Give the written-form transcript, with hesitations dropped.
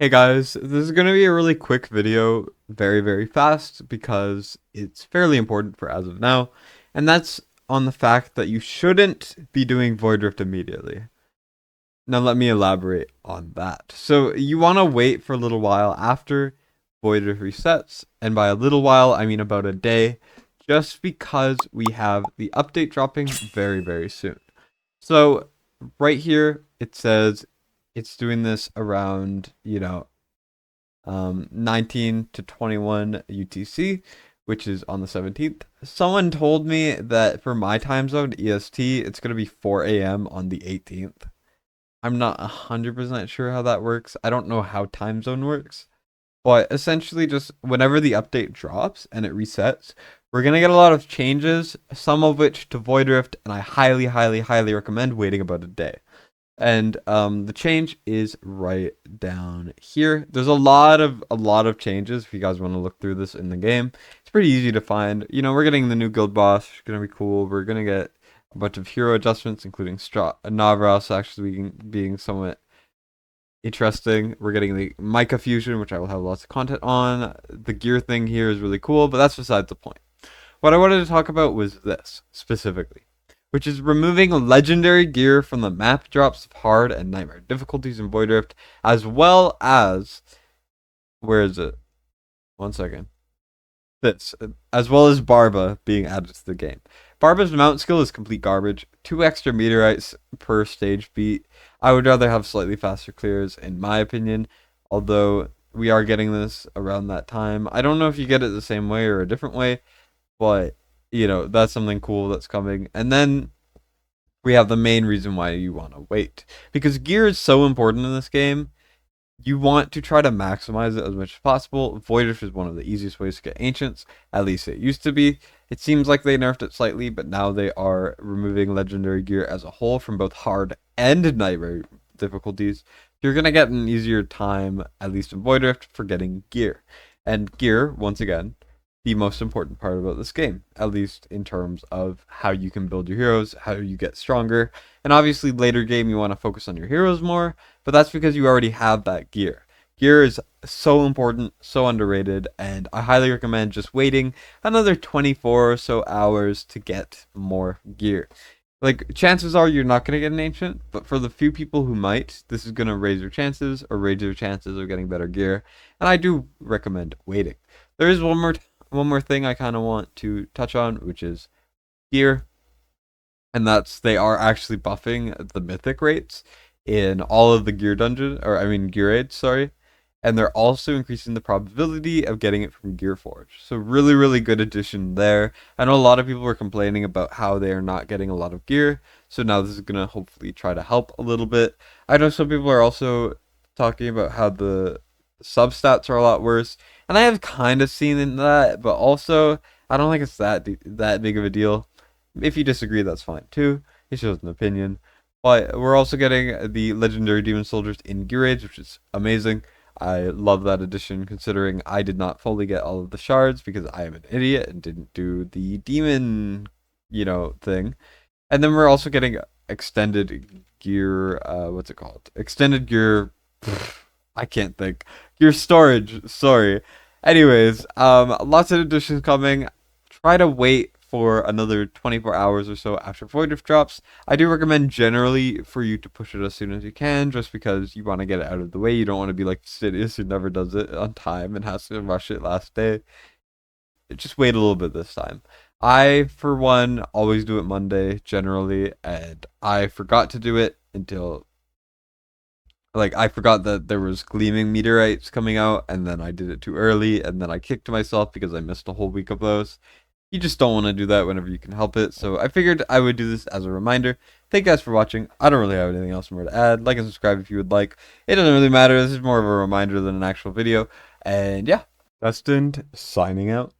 Hey guys, this is going to be a really quick video, very fast, because it's fairly important for as of now, and that's on the fact that you shouldn't be doing Void Rift immediately. Now let me elaborate on that. So you want to wait for a little while after Void Rift resets, and by a little while I mean about a day, just because we have the update dropping very soon. So right here it says it's doing this around, 19 to 21 UTC, which is on the 17th. Someone told me that for my time zone, EST, it's going to be 4 a.m. on the 18th. I'm not 100% sure how that works. I don't know how time zone works. But essentially, just whenever the update drops and it resets, we're going to get a lot of changes, some of which to Void Rift, and I highly recommend waiting about a day. And the change is right down here. There's a lot of changes. If you guys want to look through this in the game, it's pretty easy to find. We're getting the new guild boss. It's gonna be cool. We're gonna get a bunch of hero adjustments, including Navras actually being somewhat interesting. We're getting the Micah fusion, which I will have lots of content on. The gear thing here is really cool, but that's besides the point. What I wanted to talk about was this specifically, which is removing legendary gear from the map drops of hard and nightmare difficulties in Void Rift, as well as, where is it? 1 second. This, as well as Barba being added to the game. Barba's mount skill is complete garbage. 2 extra meteorites per stage beat. I would rather have slightly faster clears, in my opinion, although we are getting this around that time. I don't know if you get it the same way or a different way, but that's something cool that's coming. And then we have the main reason why you want to wait, because gear is so important in this game. You want to try to maximize it as much as possible. Void Rift is one of the easiest ways to get ancients, at least it used to be. It seems like they nerfed it slightly, but now they are removing legendary gear as a whole from both hard and nightmare difficulties. You're gonna get an easier time, at least in Void Rift, for getting gear. And gear, once again, the most important part about this game, at least in terms of how you can build your heroes, how you get stronger. And obviously later game you want to focus on your heroes more, but that's because you already have that gear. Gear is so important, so underrated, and I highly recommend just waiting another 24 or so hours to get more gear. Like, chances are you're not going to get an ancient, but for the few people who might, this is going to raise your chances of getting better gear, and I do recommend waiting. There is one more thing I kind of want to touch on, which is gear, and that's they are actually buffing the mythic rates in all of the gear dungeons, or I mean gear raids, sorry, and they're also increasing the probability of getting it from Gearforge. So really good addition there. I know a lot of people were complaining about how they are not getting a lot of gear, so now this is gonna hopefully try to help a little bit. I know some people are also talking about how the substats are a lot worse, and I have kind of seen that, but also I don't think it's that big of a deal. If you disagree, that's fine too. It's just an opinion. But we're also getting the legendary demon soldiers in gear raids, which is amazing. I love that addition, considering I did not fully get all of the shards because I am an idiot and didn't do the demon, thing. And then we're also getting extended gear. What's it called? Extended gear. I can't think. Gear storage. Sorry. Anyways, lots of additions coming. Try to wait for another 24 hours or so after Void Rift drops. I do recommend generally for you to push it as soon as you can, just because you want to get it out of the way. You don't want to be like Sidious, who never does it on time and has to rush it last day. Just wait a little bit this time. I, for one, always do it Monday generally, and I forgot to do it until, like, I forgot that there was gleaming meteorites coming out, and then I did it too early, and then I kicked myself because I missed a whole week of those. You just don't want to do that whenever you can help it, so I figured I would do this as a reminder. Thank you guys for watching. I don't really have anything else more to add. Like and subscribe if you would like. It doesn't really matter. This is more of a reminder than an actual video. And yeah, Destined signing out.